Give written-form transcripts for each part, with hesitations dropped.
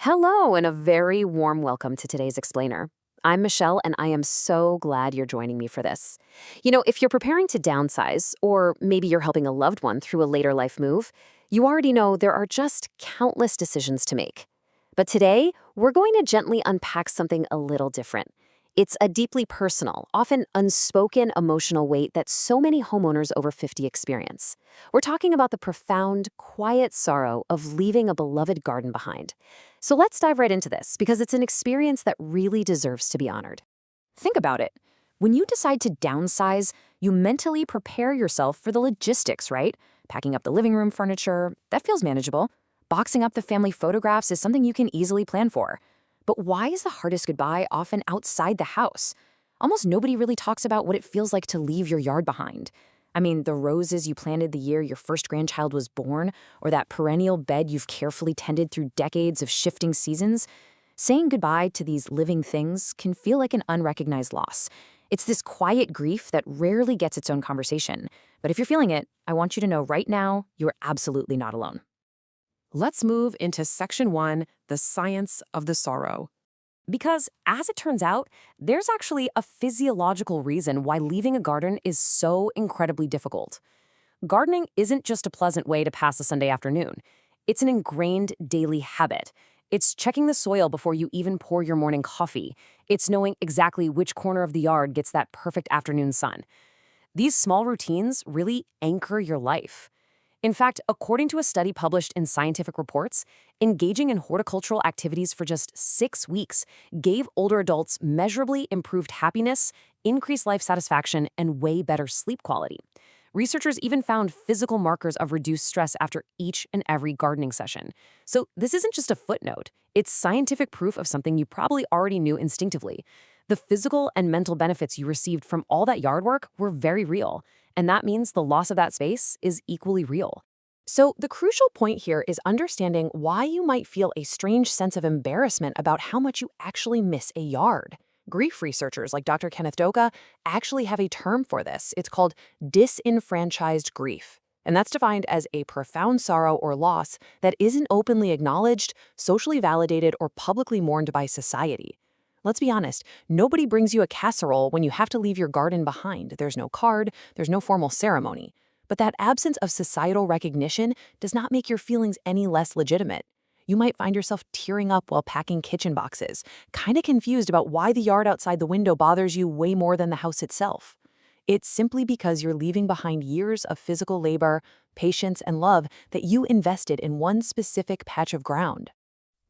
Hello, and a very warm welcome to today's Explainer. I'm Michelle, and I am so glad you're joining me for this. If you're preparing to downsize, or maybe you're helping a loved one through a later life move, you already know there are just countless decisions to make. But today, we're going to gently unpack something a little different. It's a deeply personal, often unspoken emotional weight that so many homeowners over 50 experience. We're talking about the profound, quiet sorrow of leaving a beloved garden behind. So let's dive right into this, because it's an experience that really deserves to be honored. Think about it. When you decide to downsize, you mentally prepare yourself for the logistics, right? Packing up the living room furniture, that feels manageable. Boxing up the family photographs is something you can easily plan for. But why is the hardest goodbye often outside the house? Almost nobody really talks about what it feels like to leave your yard behind. I mean, the roses you planted the year your first grandchild was born, or that perennial bed you've carefully tended through decades of shifting seasons. Saying goodbye to these living things can feel like an unrecognized loss. It's this quiet grief that rarely gets its own conversation. But if you're feeling it, I want you to know right now, you're absolutely not alone. Let's move into Section 1, the science of the sorrow. Because, as it turns out, there's actually a physiological reason why leaving a garden is so incredibly difficult. Gardening isn't just a pleasant way to pass a Sunday afternoon. It's an ingrained daily habit. It's checking the soil before you even pour your morning coffee. It's knowing exactly which corner of the yard gets that perfect afternoon sun. These small routines really anchor your life. In fact, according to a study published in Scientific Reports, engaging in horticultural activities for just 6 weeks gave older adults measurably improved happiness, increased life satisfaction, and way better sleep quality. Researchers even found physical markers of reduced stress after each and every gardening session. So this isn't just a footnote. It's scientific proof of something you probably already knew instinctively. The physical and mental benefits you received from all that yard work were very real, and that means the loss of that space is equally real. So the crucial point here is understanding why you might feel a strange sense of embarrassment about how much you actually miss a yard. Grief researchers like Dr. Kenneth Doka actually have a term for this. It's called disenfranchised grief. And that's defined as a profound sorrow or loss that isn't openly acknowledged, socially validated, or publicly mourned by society. Let's be honest, nobody brings you a casserole when you have to leave your garden behind. There's no card, there's no formal ceremony. But that absence of societal recognition does not make your feelings any less legitimate. You might find yourself tearing up while packing kitchen boxes, kind of confused about why the yard outside the window bothers you way more than the house itself. It's simply because you're leaving behind years of physical labor, patience, and love that you invested in one specific patch of ground.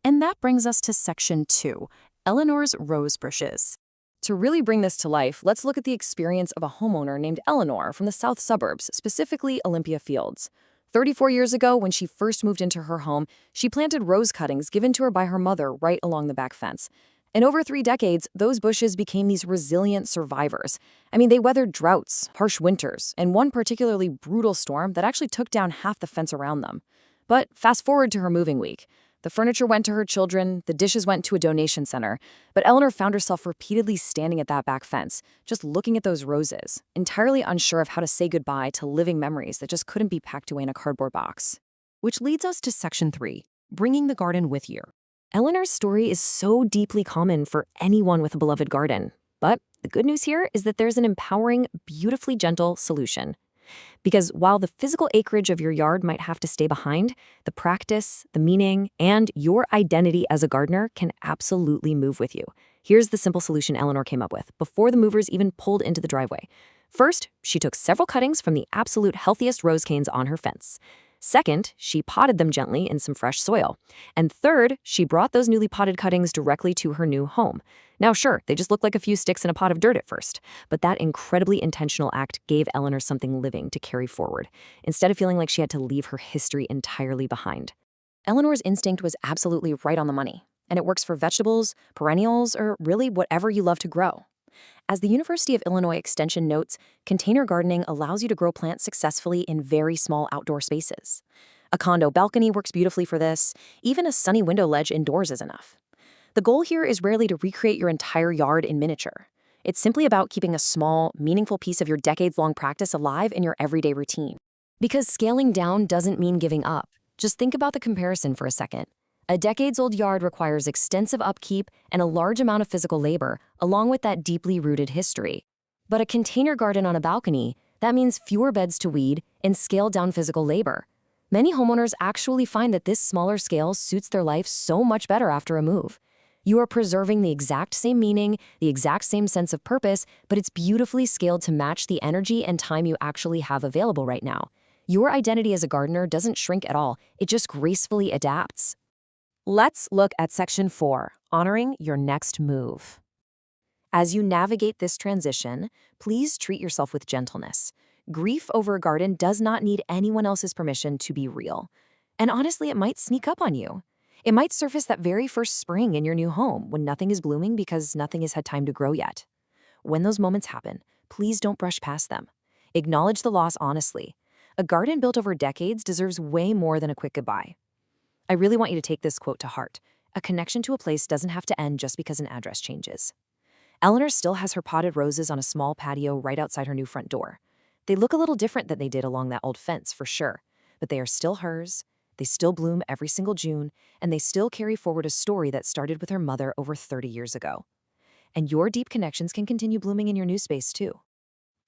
And that brings us to Section 2, Eleanor's rose bushes. To really bring this to life, let's look at the experience of a homeowner named Eleanor from the south suburbs, specifically Olympia Fields. 34 years ago, when she first moved into her home, she planted rose cuttings given to her by her mother right along the back fence. In over 3 decades, those bushes became these resilient survivors. I mean, they weathered droughts, harsh winters, and one particularly brutal storm that actually took down half the fence around them. But fast forward to her moving week. The furniture went to her children, the dishes went to a donation center, but Eleanor found herself repeatedly standing at that back fence, just looking at those roses, entirely unsure of how to say goodbye to living memories that just couldn't be packed away in a cardboard box. Which leads us to Section 3, bringing the garden with you. Eleanor's story is so deeply common for anyone with a beloved garden. But the good news here is that there's an empowering, beautifully gentle solution. Because while the physical acreage of your yard might have to stay behind, the practice, the meaning, and your identity as a gardener can absolutely move with you. Here's the simple solution Eleanor came up with before the movers even pulled into the driveway. First, she took several cuttings from the absolute healthiest rose canes on her fence. Second, she potted them gently in some fresh soil. And third, she brought those newly potted cuttings directly to her new home. Now, sure, they just looked like a few sticks in a pot of dirt at first, but that incredibly intentional act gave Eleanor something living to carry forward, instead of feeling like she had to leave her history entirely behind. Eleanor's instinct was absolutely right on the money, and it works for vegetables, perennials, or really whatever you love to grow. As the University of Illinois Extension notes, container gardening allows you to grow plants successfully in very small outdoor spaces. A condo balcony works beautifully for this. Even a sunny window ledge indoors is enough. The goal here is rarely to recreate your entire yard in miniature. It's simply about keeping a small, meaningful piece of your decades-long practice alive in your everyday routine. Because scaling down doesn't mean giving up. Just think about the comparison for a second. A decades-old yard requires extensive upkeep and a large amount of physical labor, along with that deeply rooted history. But a container garden on a balcony, that means fewer beds to weed and scaled-down physical labor. Many homeowners actually find that this smaller scale suits their life so much better after a move. You are preserving the exact same meaning, the exact same sense of purpose, but it's beautifully scaled to match the energy and time you actually have available right now. Your identity as a gardener doesn't shrink at all, it just gracefully adapts. Let's look at Section 4, honoring your next move. As you navigate this transition, please treat yourself with gentleness. Grief over a garden does not need anyone else's permission to be real. And honestly, it might sneak up on you. It might surface that very first spring in your new home when nothing is blooming because nothing has had time to grow yet. When those moments happen, please don't brush past them. Acknowledge the loss honestly. A garden built over decades deserves way more than a quick goodbye. I really want you to take this quote to heart. A connection to a place doesn't have to end just because an address changes. Eleanor still has her potted roses on a small patio right outside her new front door. They look a little different than they did along that old fence, for sure, but they are still hers. They still bloom every single June, and they still carry forward a story that started with her mother over 30 years ago. And your deep connections can continue blooming in your new space, too.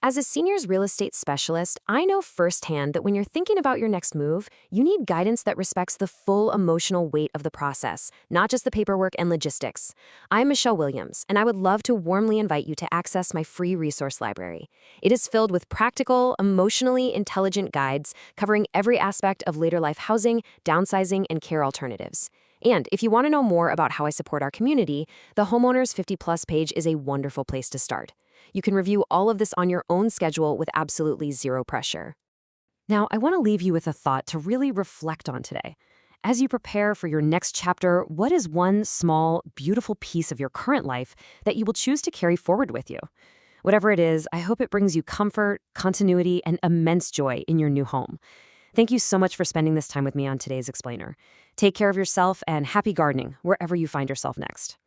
As a seniors real estate specialist, I know firsthand that when you're thinking about your next move, you need guidance that respects the full emotional weight of the process, not just the paperwork and logistics. I'm Michelle Williams, and I would love to warmly invite you to access my free resource library. It is filled with practical, emotionally intelligent guides covering every aspect of later life housing, downsizing, and care alternatives. And if you want to know more about how I support our community, the Homeowners 50 Plus page is a wonderful place to start. You can review all of this on your own schedule with absolutely zero pressure. Now, I want to leave you with a thought to really reflect on today. As you prepare for your next chapter, what is one small, beautiful piece of your current life that you will choose to carry forward with you? Whatever it is, I hope it brings you comfort, continuity, and immense joy in your new home. Thank you so much for spending this time with me on today's Explainer. Take care of yourself and happy gardening wherever you find yourself next.